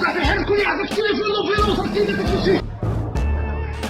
صاحبي الحال كل يعطيك التليفون وصلتي لك كلشي.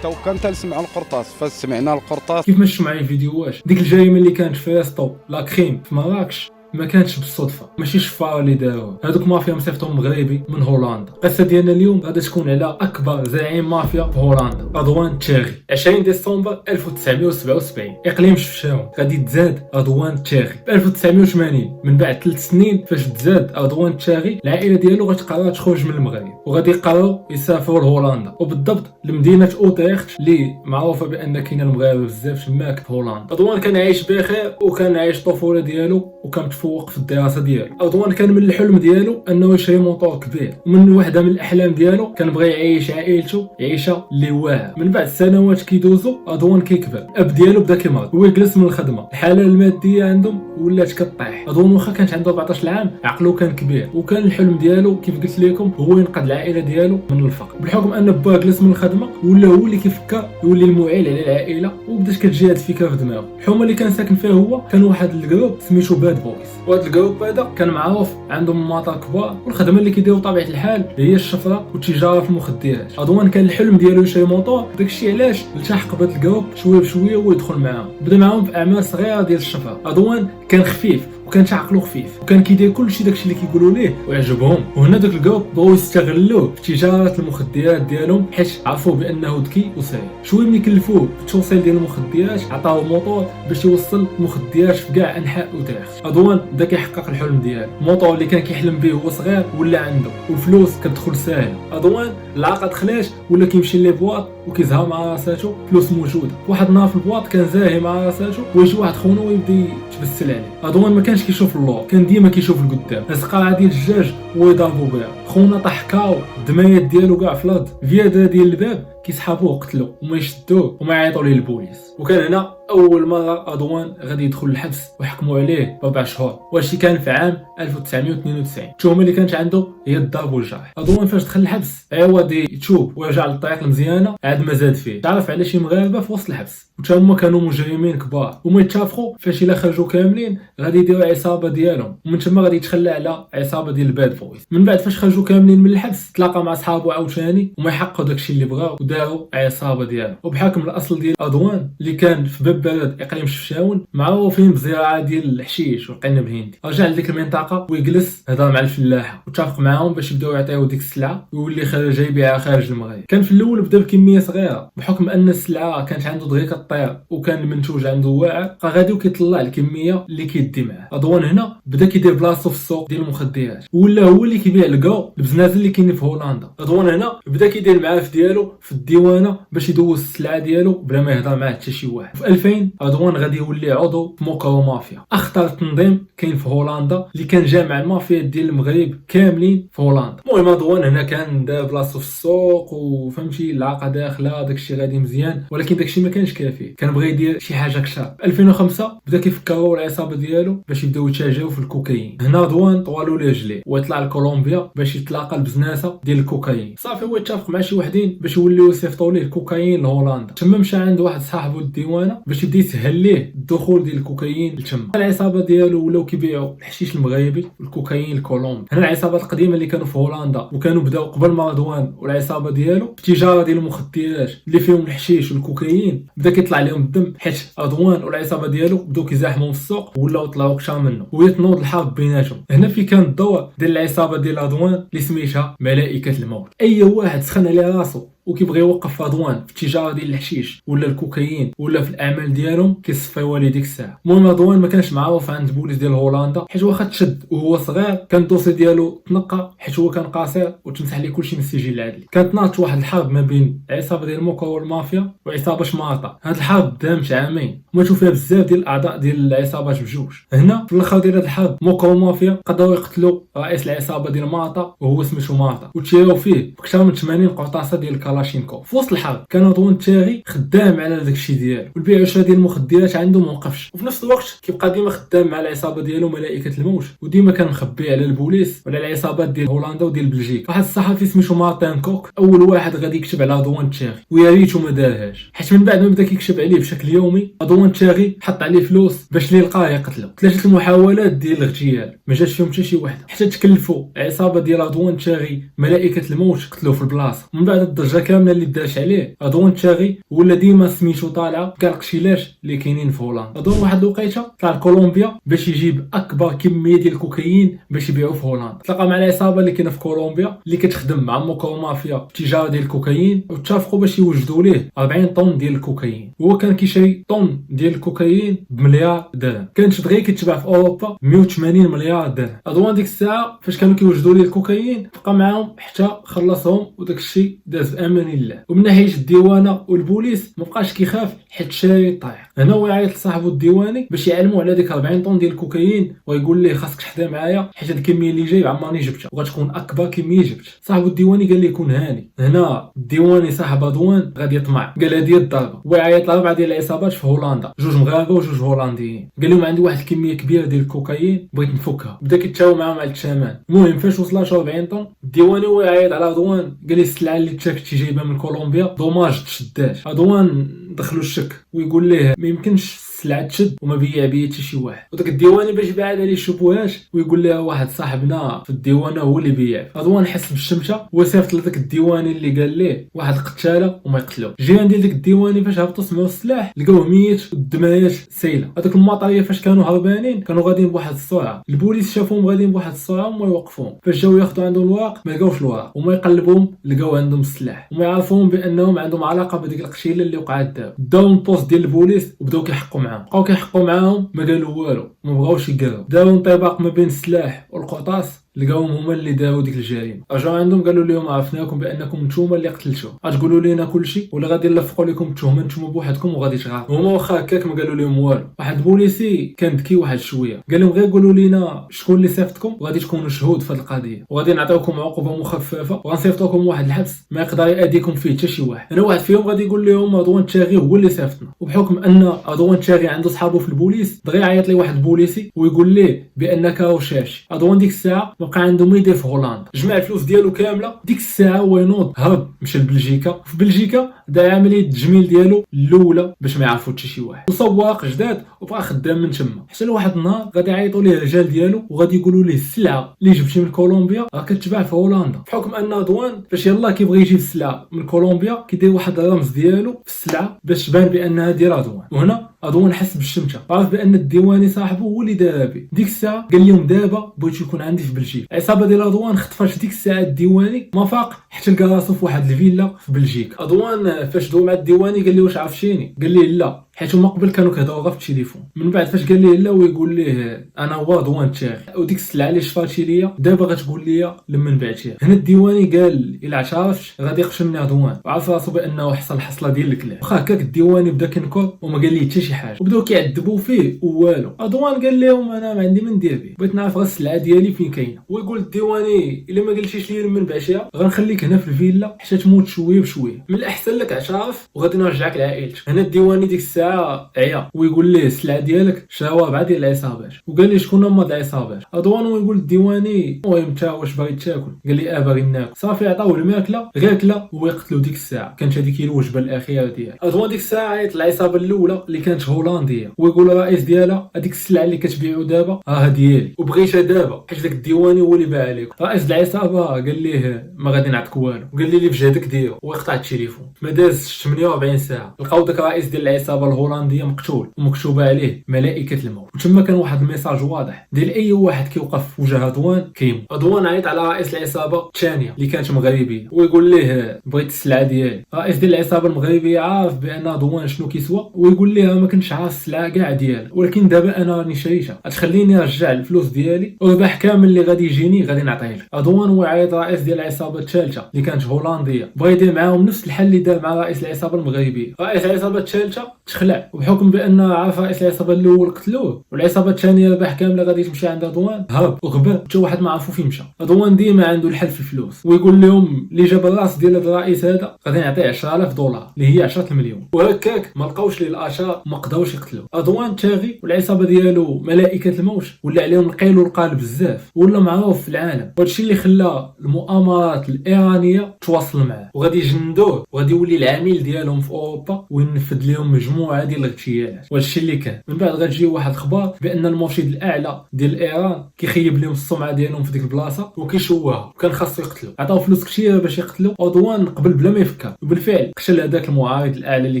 تو كان تنسمع القرطاس فسمعنا القرطاس. كيف ما شفتوا معايا الفيديوهات ديك الجريمه اللي كانت في فيستو لا كريم في مراكش ما كانتش بالصدفه، ماشي شفاره اللي داروها هذوك مافيا مصيفطهم مغربي من هولندا. القصه ديالنا اليوم غادي تكون على اكبر زعيم مافيا في هولندا، رضوان تشاغي. 20 ديسمبر 1977 اقليم شفشاون غادي تزاد رضوان تشاغي. ب 1980 من بعد 3 سنين فاش تزاد رضوان تشاغي العائله ديالو غتقرر تخرج من المغرب وغادي يقرروا يسافروا لهولندا، وبالضبط لمدينه اوتريخت اللي معروفه بان كاين المغاربه بزاف تماك في هولندا. رضوان كان عايش بخير وكان عايش الطفوله ديالو وكان تفوق في الدراسه ديالو. رضوان كان من الحلم ديالو انه يشري موطور كبير، ومن واحده من الاحلام ديالو كان بغى يعيش عائلته عيشه اللي واعره. من بعد سنوات كيدوزو رضوان كيكبر، الاب ديالو بدا كيمرض هو يجلس من الخدمه، الحاله الماديه عندهم ولات كطيح. رضوان واخا كانت عنده 14 عام عقله كان كبير، وكان الحلم ديالو كيف قلت لكم هو ينقذ العائله ديالو من الفقر. بحكم ان باه جلس من الخدمه ولا هو اللي كيفكر يولي المعيل على العائله، وبدات كتجي هاد الفكره في دماغه. الحومه اللي كان ساكن فيها هو كان واحد الجروب سميتو باد بويز، وهذا الجروب هذا كان معروف عندهم مطار كبار، والخدمه اللي كيديروا طبيعه الحال هي الشفره والتجاره في المخدرات. رضوان كان الحلم ديالو يشري موطور، داكشي علاش التحق بهذا الجروب شويه بشويه ويدخل معاهم. بدا معاهم في اعمال صغيره ديال الشفره. رضوان كان خفيف وكان عقله خفيف وكان كيدير كلشي داكشي اللي كيقولوا ليه ويعجبهم، وهنا داك الجروب بغاو يستغلوه في تجاره المخدرات ديالهم حيت عرفوا بانه ذكي وسريع. شويه ملي كلفوه في التوصيل ديال المخدرات عطاوه موطور باش يوصل المخدرات في كاع انحاء اوتريخت. رضوان بدا كيحقق الحلم ديالو، الموطور اللي كان كيحلم به وهو صغير ولا عنده، والفلوس كتدخل ساهله. رضوان العاقه دخلاش ولا كيمشي لي بواط وكيزها مع راساتو فلوس موجوده. واحد النهار في البواط كان زاهي مع راساتو ويجي واحد خونا ويبدا يتبسل عليه. رضوان ما كانش كيشوف اللور، كان ديما كيشوف القدام. هز قرعه ديال الدجاج ويضربوا بها، خونا طاح كاو الدمايات ديالو كاع في الارض. فيادا ديال الباب كيسحابوه وقتلوا وما يشدوه وما يعيطوا ليه البوليس. وكان هنا اول مره رضوان غادي يدخل الحبس ويحكموا عليه ب4 شهور، وهادشي كان في عام 1992. التهمه اللي كانت عنده هي الضرب والجرح. رضوان فاش دخل الحبس عوض يتوب ويرجع للطريق المزيانه عاد ما زاد فيه، تعرف على شي مغاربه في وسط الحبس وتا هما كانوا مجرمين كبار وما يتفقوا فاش الا خرجوا كاملين غادي يديروا عصابه ديالهم، ومن تما غادي يتخلى على عصابه ديال الباد بويز. من بعد فاش خرجوا كاملين من الحبس تلاقى مع صحابو عاوتاني وما يحققوا داكشي اللي بغاو وداروا عصابه ديالهم. وبحكم الاصل ديال رضوان اللي كان في باب بلد اقليم شفشاون معروفين بزراعه ديال الحشيش والقنب الهندي، رجع لديك المنطقه ويجلس هضر مع الفلاحه واتفق معاهم باش يبداو يعطيو ديك السلعه ويولي خارج يبيعها خارج المغرب. كان في الاول بدا بكميه صغيره، بحكم ان السلعه كانت عنده دغيا كطير وكان المنتوج عنده واعر فغادي وكيطلع الكميه اللي كيدي معاه. رضوان هنا بدا كيدير بلاصتو في السوق ديال المخدرات ولا هو اللي كيبيع الكاو البزناز اللي كاين في هولندا. رضوان هنا بدا كيدير المعارف ديالو في الديوانه باش يدوز السلعه ديالو بلا ما يهضر معاه حتى شي واحد. في 2000 رضوان غادي يولي عضو في موكاو مافيا، اخطر تنظيم كاين في هولندا اللي كان جامع المافيا ديال المغرب كاملين في هولندا. المهم رضوان هنا كان دار بلاصتو في السوق وفهمتي العاقه داخله داكشي غادي مزيان، ولكن داكشي ما كانش كافي، كان بغى يدير شي حاجه اكثر. 2005 بدا كيفكروا العصابه ديالو باش يبداو يتاجروا في الكوكايين. هنا رضوان طوالو ليه جليه ويطلع لكولومبيا باش يتلاقى البزناسه ديال الكوكايين. صافي هو اتفق مع شي وحدين باش يوليو يصيفطوا ليه الكوكايين لهولندا. تما مشى عند واحد صاحبو الديوانه باش يبدا يسهل ليه الدخول ديال الكوكايين لتما. العصابه ديالو ولاو كيبيعوا الحشيش المغربي والكوكايين الكولومبي. هنا العصابات القديمه اللي كانوا في هولندا وكانوا بداو قبل ما رضوان والعصابه ديالو التجاره ديال المخدرات اللي فيهم الحشيش والكوكايين بدا كيطلع عليهم الدم، حيت رضوان والعصابه ديالو بداو كيزاحموا في السوق ولاو طلعوا كثر منه ويتنوض الحرب بيناتهم. هنا في كان الدور ديال العصابه ديال رضوان اللي سميتها ملائكه الموت. اي واحد سخن على راسو وكيبغي يوقف رضوان في التجاره ديال الحشيش ولا الكوكايين ولا في الاعمال ديالهم كيصفيوها ليه ديك الساعه. المهم رضوان ما كانش معروف عند البوليس ديال هولندا حيت واخا تشد وهو صغير كان الدوسي ديالو تنقى حيت هو كان قاصر وتمسح ليه كلشي من السجل العدلي. كانت ناضت واحد الحرب ما بين العصابه ديال موكا والمافيا وعصابه شمارطه. هاد الحرب دامت عامين وماتوا فيها بزاف ديال الاعضاء ديال العصابات بجوج. هنا في الاخر ديال هاد الحرب موكا والمافيا قدروا يقتلوا رئيس العصابه ديال مارطا وهو سميتو مارطا وتشيروا فيه بكثر من 80 قرطاسه ديال الكلام كلاشينكوف. في وسط الحرب كان رضوان تاغي خدام على داكشي ديالو، والبيع والشراء ديال المخدرات عنده ما وقفش، وفي نفس الوقت كيبقى ديما خدام مع العصابه ديالو ملائكه الموت، وديما كان مخبي على البوليس وعلى العصابات ديال هولندا وديال بلجيكا. واحد الصحفي سميتو مارتن كوك اول واحد غادي يكتب على رضوان تاغي، ويا ريتو ما دارهاش، حيت من بعد ما بدا كيكتب عليه بشكل يومي رضوان تاغي حط عليه فلوس باش اللي يلقاه يقتلو. 3 المحاولات ديال الاغتيال ما جاش فيهم حتى شي وحده، حتى تكلفوا العصابه ديال رضوان تاغي ملائكه الموت قتلوه في البلاصه. من بعد الضجه كامله اللي دارش عليه رضوان تاغي ولا ديما سميتو طالعه كاع القشيلات اللي كاينين في هولندا. رضوان واحد الوقيته طلع لكولومبيا باش يجيب اكبر كميه ديال الكوكايين باش يبيعوه في هولندا. تلاقى مع العصابه اللي كاينه في كولومبيا اللي كتخدم مع موكو مافيا التجاره ديال الكوكايين، واتفقوا باش يوجدوا ليه 40 طن ديال الكوكايين. هو كان كيشري طن ديال الكوكايين بمليار درهم، كانت دغيا كيتباع في اوروبا 180 مليار درهم. رضوان ديك الساعه فاش كانوا كيوجدوا ليه الكوكايين بقى معاهم حتى خلصهم، وداك الشيء داز بامان الله. ومن ناحيه الديوانه والبوليس ما بقاش كيخاف حيت شاري طايح. هنا هو يعيط لصاحبو الديواني باش يعلموا على ديك 40 طن ديال الكوكايين، ويقول ليه خاصك تحضر معايا حيت هاد الكميه اللي جاي عمرني جبتها وغتكون اكبر كميه جبت. صاحبو الديواني قال ليه كون هاني. هنا الديواني صاحب رضوان غادي يطمع، قال هادي الضربه، ويعيط لاربعه ديال العصابات في هولندا، 2 مغاربه و2 هولنديين. قال لهم عندي واحد الكميه كبيره ديال الكوكايين بغيت نفكها. بدا كيتشاو معاهم على الثمن. المهم فاش وصلات 40 طن الديواني هو يعيط على رضوان، قال لي السلعه اللي تشافتي جايبها من كولومبيا دوماج تشدات. رضوان دخلوا الشك ويقول ليه ما يمكنش السلعه تشد وما بيع بيا حتى شي واحد. وداك الديواني باش بعد عليه الشبهات ويقول لها واحد صاحبنا في الديوانه هو اللي بيع. رضوان حس بالشمشه وصيفط لذاك الديواني اللي قال ليه واحد القتاله وما يقتلوه. الجيران ديال داك الديواني فاش هبطوا سمعوا السلاح لقاوه ميت والدمايات سايله. هذاك المطريه فاش كانوا هربانين كانوا غاديين بواحد السرعه، البوليس شافوهم غاديين بواحد السرعه وما يوقفوهم. فاش جاو ياخذوا عندهم الورق ما لقاوش الورق، وما يقلبوهم لقاو عندهم السلاح، وما يعرفوهم بانهم عندهم علاقه بديك القشيله اللي وقعت دابا. داو البوست ديال البوليس وبداو كيحقوا معاهم، بقاو كيحقوا معاهم ما قالوا والو، ما بغاوش يقراو. داروا انطباق ما بين السلاح والقطاس، لقاوهم هما اللي داروا ديك الجريمه. رجعوا عندهم قالوا لهم عرفناكم بانكم نتوما اللي قتلتوه، غتقولوا لينا كلشي ولا غادي نلفقوا لكم التهمه نتوما بوحدكم وغادي تغاروا. هما واخا هكاك ما قالوا لهم والو. واحد البوليسي كان ذكي واحد شويه قال لهم غير قولوا لينا شكون اللي صيفطكم وغادي تكونوا شهود في هذه القضيه، وغادي نعطيوكم عقوبه مخففه وغنصيفطوكم واحد الحبس ما يقدر يأديكم فيه حتى شي واحد. انا واحد فيهم غادي يقول لهم رضوان تاغي هو اللي صيفطنا، وبحكم ان رضوان تاغي عنده صحابه في البوليس دغيا عيط لي واحد البوليسي ويقول ليه بانك راهو شاش. رضوان ديك الساعه ما بقى عنده ما يدير في هولندا، جمع الفلوس ديالو كامله. ديك الساعه هو ينوض هرب مشى لبلجيكا، في بلجيكا دا عمليه التجميل ديالو الاولى باش ما يعرفوا حتى شي واحد، وسواق جداد وبقى خدام من تما. حتى لواحد النهار غادي يعيطوا ليه الرجال ديالو وغادي يقولوا ليه السلعه اللي جبتي من كولومبيا راه كتباع في هولندا. بحكم ان رضوان فاش يلاه كيبغي يجيب السلعه من كولومبيا كيدير واحد الرمز ديالو في السلعه باش تبان بانها ديال رضوان. وهنا رضوان حس بالشمته، عرف بان الديواني صاحبه هو اللي دار به. ديك الساعه قال لهم دابا بغيت يكون عندي في بلجيكا. العصابه ديال رضوان خطفات ديك الساعه الديواني ما فاق حتى لقى راسو في واحد الفيلا في بلجيكا. رضوان فاش دو مع الديواني قال لي واش عرفتيني؟ قال لي لا، حيت هما قبل كانوا كيهضروا غير في التليفون. من بعد فاش قال لي لا ويقول ليه انا هو رضوان تاغي، وديك السلعه اللي شفاتي ليا دابا غتقول لي لما نبعتيها. هنا الديواني قال الا اعترفتش غادي يقتلني رضوان، وعرف راسو بانه حصل حصله ديال الكلام. واخا هكاك الديواني بدا كينكر وما قال لي حتى شي حاجه، وبداو كيعذبوا فيه والو. رضوان قال لهم انا ما عندي ما ندير به، بغيت نعرف غير السلعه ديالي فين كاينه. ويقول الديواني الا ما قلتيش لي لما نبعتيها غنخليك هنا في الفيلا حتى تموت شويه بشويه، من الاحسن لك اعترف وغادي نرجعك لعائلتك. هنا الديواني ديك الساعه عيا ويقول ليه السلعه ديالك شراوها بعض ديال العصابات، وقال لي شكون هما العصابات. رضوان ويقول الديواني المهم انت واش باغي تاكل؟ قال لي باغي ناكل. صافي عطاوه الماكله غير كلا ويقتلوا. ديك الساعه كانت هذيك الوجبه الاخيره ديالها. رضوان ديك الساعه عيط العصابه الاولى اللي كانت هولنديه ويقول الرئيس ديالها هذيك السلعه اللي كتبيعوا دابا راه ديالي وبغيتها دابا حيت داك الديواني هو اللي باع عليكم. رئيس العصابه قال ليه ما غادي نعطيك والو، وقال لي اللي في جهدك ديرو، ويقطع التليفون. ما دازش 48 ساعه لقاو داك الرئيس ديال العصابه الهولنديه مقتول ومكتوبه عليه ملائكه الموت، وتما كان واحد الميساج واضح ديال اي واحد كيوقف في وجه رضوان كيموت. رضوان عيط على رئيس العصابه الثانيه اللي كانت مغربيه ويقول ليه بغيت السلعه ديالي. الرئيس ديال العصابه المغربيه عارف بان رضوان شنو كيسوى ويقول ليه ما كنتش عارف السلعه كاع ديالها، ولكن دابا انا راني شريتها غتخليني نرجع الفلوس ديالي والربح كامل اللي غادي يجيني غادي نعطيه لك. رضوان هو عيط رئيس ديال العصابه الثالثه اللي كانت هولنديه بغا يدير معاهم نفس الحل اللي دار مع رئيس العصابه المغربيه. رئيس العصابه الثالثه خلع، وبحكم بان عرف رئيس العصابه الاول قتلوه والعصابه الثانيه ربح كامله غادي تمشي عند رضوان، هرب وغبى حتى واحد ما عرفو فين مشى. رضوان ديما عنده الحل في الفلوس، ويقول لهم اللي جاب الراس ديال هذا الرئيس هذا غادي نعطيه 10,000 دولار اللي هي 10 مليون. وهكاك ما لقاوش ليه الاشا وما قدروش يقتلوه. رضوان تاغي والعصابه ديالو ملائكه الموت ولا عليهم القيل القال بزاف، ولا معروف في العالم، وهادشي اللي خلى المؤامرات الايرانيه تواصل معاه وغادي يجندوه وغادي يولي العميل ديالهم في اوروبا وينفذ لهم مجموعه ديال الاغتيالات. وهادشي اللي كان من بعد غتجي واحد الخبر بان المرشد الاعلى ديال ايران كيخيب لهم السمعه ديالهم في ديك البلاصه وكيشوهها، وكان خاصو يقتلو، عطاو فلوس كثيره باش يقتلو. رضوان قبل بلا ما يفكر وبالفعل قتل هذاك المعارض الاعلى اللي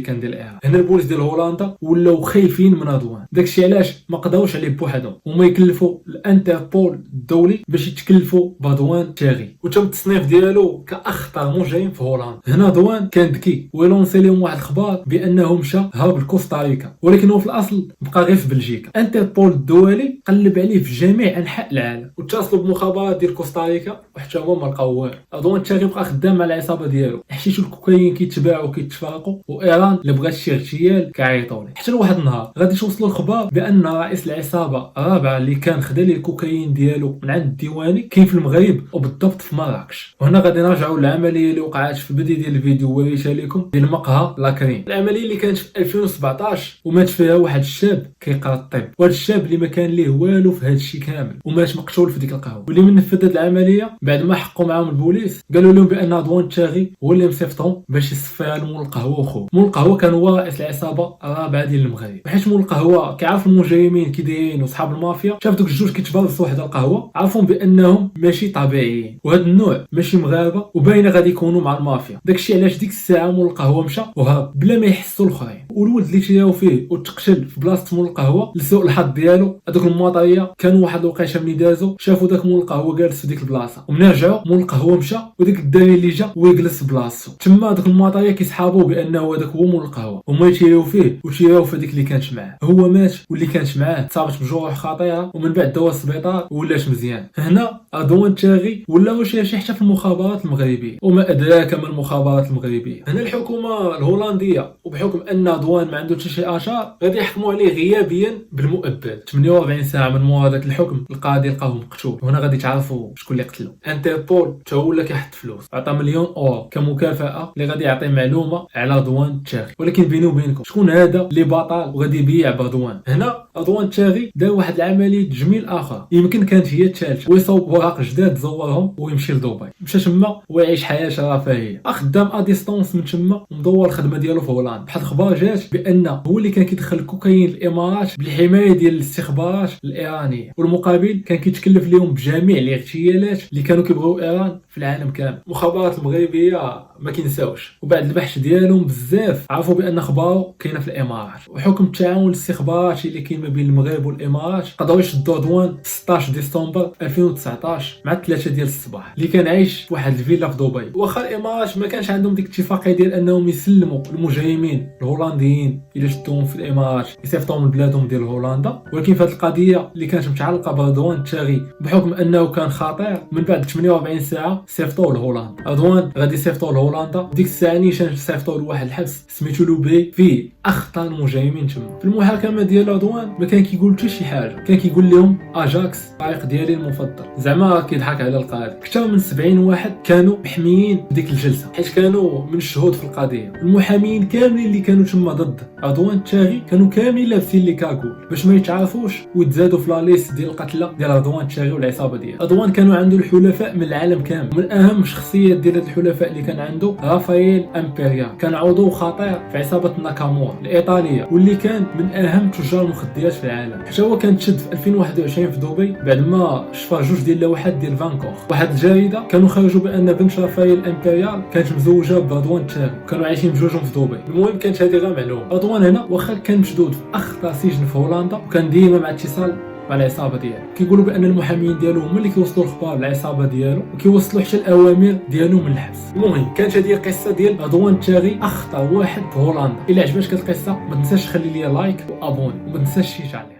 كان ديال ايران. هنا البوليس ديال هولندا ولاو خايفين من رضوان، داكشي علاش ما قدروش عليه بوحدهم وما يكلفوا الانتربول الدولي باش يتكلفوا برضوان تاغي، وتم التصنيف ديالو كاخطر مجرم في هولندا. هنا رضوان كان ذكي ويلونسي لهم واحد الخبر بانه مشى هرب لكوستاريكا، ولكن هو في الاصل بقى غير في بلجيكا. انتربول الدولي قلب عليه في جميع انحاء العالم واتصلوا بالمخابرات ديال كوستاريكا وحتى هما ما لقاو والو. رضوان تاغي بقى خدام مع العصابه ديالو، حشيش الكوكايين كيتباعوا وكيتفرقوا، وايران اللي بغات شي اغتيال كيعيطوا ليه. حتى لواحد النهار غادي توصلوا الخبر بان رئيس العصابه الرابعه اللي كان خدا ليه الكوكايين ديالو من عند الديواني كاين في المغرب وبالضبط في مراكش. وهنا غادي نرجعوا للعمليه اللي وقعت في البدايه ديال الفيديو وريتها لكم ديال مقهى لاكريم، العمليه اللي كانت في 2017 ومات فيها واحد الشاب كيقرا الطب، وهذا الشاب اللي ما كان ليه والو في هذا الشيء كامل ومات مقتول في ديك القهوه. واللي من نفذ هذه العمليه بعد ما حقوا معاهم البوليس قالوا لهم بان رضوان تاغي هو اللي مصيفطهم باش يصفيها لمول القهوه وخوه. مول القهوه كان هو رئيس العصابه الرابعه ديال المغرب، بحيث مول القهوه كيعرف المجرمين كي دايرين وصحاب المافيا، شاف دوك الجوج كيتبارزوا وحده القهوه عرفهم بانهم ماشي طبيعيين وهذا النوع ماشي مغاربه وباينه غادي يكونوا مع المافيا. داكشي علاش ديك الساعه مول القهوه مشى وهرب بلا ما يحسوا الاخرين. والولد اللي تياو فيه وتقتل في بلاصه مول القهوه لسوء الحظ ديالو هذوك المواطريه كانوا واحد الوقيته ملي دازوا شافوا داك مول القهوه جالس في ديك البلاصه، ومن رجعوا مول القهوه مشى وديك الدري اللي جا ويجلس بلاصتو. تما دوك المواطريه كيسحابوا بانه هذاك هو مول القهوه، هما يتياو فيه وتياو في ديك اللي كانت معاه. هو مات واللي كانت معاه تصابت بجروح خطيره ومن بعد دوا السبيطار ولات مزيان. هنا رضوان تاغي ولا واش شي حتى في المخابرات المغربيه وما ادراك ما المخابرات المغربيه. هنا الحكومه الهولنديه وبحكم ان رضوان ما عنده حتى شي اثار غادي يحكموا عليه غيابيا بالمؤبد 48 ساعه من مواضعه الحكم. القاضي لقاه مقتول، وهنا غادي تعرفوا شكون اللي قتلو. انتربول تا هو اللي كيحط فلوس، عطى مليون اورو كمكافاه اللي غادي يعطي معلومه على رضوان تاغي. ولكن بيني وبينكم شكون هذا اللي بطل وغادي يبيع برضوان؟ هنا رضوان تاغي دار واحد العمليه تجميل اخر يمكن كانت هي الثالثه، ويصوب وراق جداد زورهم ويمشي لدبي، مشى تما ويعيش حياه رفاهيه، خدام اديستونس من تما ومدور الخدمه ديالو في هولندا. بحال الخبر جات بان هو اللي كان كيدخل الكوكايين للامارات بالحمايه ديال الاستخبارات الايرانيه، والمقابل كان كيتكلف لهم بجميع الاغتيالات اللي كانوا كيبغيو ايران في العالم كامل. المخابرات المغربيه ما كينساوش، وبعد البحث ديالهم بزاف عرفوا بان اخباره كاينه في الامارات، وحكم التعاون الاستخباراتي اللي كاين ما بين المغرب والامارات قدروا يشدوا رضوان 16 ديسمبر 2019 مع 3 ديال الصباح اللي كان عايش في واحد الفيلا في دبي. واخا الامارات ما كانش عندهم ديك الاتفاقيه ديال انهم يسلموا المجرمين الهولنديين اللي شدوهم في الامارات يصيفطوهم لبلادهم ديال هولندا، ولكن في هذه القضيه اللي كانت متعلقه برضوان تاغي بحكم انه كان خطير من بعد 48 ساعه صيفطوه لهولندا. رضوان غادي يصيفطوه لهولندا ديك الساعه نيشان صيفطوه لواحد الحبس سميتو لوبي فيه اخطر المجرمين تما. في المحاكمه ديال رضوان ما كان كيقول حتى شي حاجه، كان كيقول لهم اجاكس الفريق ديالي المفضل، زعما كيضحك على القاضي. اكثر من 70 واحد كانوا محميين بديك الجلسه حيت كانوا من الشهود في القضيه. المحامين كاملين اللي كانوا تما ضد رضوان تاغي كانوا كاملين لابسين لي كاكول باش ما يتعرفوش ويتزادوا في لا ليست ديال القتله ديال رضوان تاغي والعصابه ديالو. رضوان كانوا عنده الحلفاء من العالم كامل، من اهم الشخصيات ديال هاد الحلفاء اللي كان عنده رافائيل امبيريال، كان عضو خطير في عصابه ناكامورا الايطاليه واللي كان من اهم تجار المخدرات في العالم. حتى هو كان تشد في 2021 في دبي بعد ما شفى جوج ديال اللوحات ديال فان كوخ. واحد الجريده كانوا خرجوا بان بنت رافائيل امبيريال كانت مزوجه برضوان تاغي وكانوا عايشين بجوجهم في دبي. المهم كانت هذه غير معلومه. رضوان هنا واخا كان مشدود في اخطر سجن في هولندا وكان ديما مع اتصال مع العصابه ديالو. كيقولوا بان المحامين ديالو هما اللي كيوصلوا الخبار للعصابه ديالو وكيوصلوا حتى الاوامر ديالو من الحبس. المهم كانت هذه القصه ديال رضوان تاغي اخطر واحد في هولندا. الا عجبتك القصه ما تنساش تخلي لي لايك وابوني وما تنساش شي تعليق.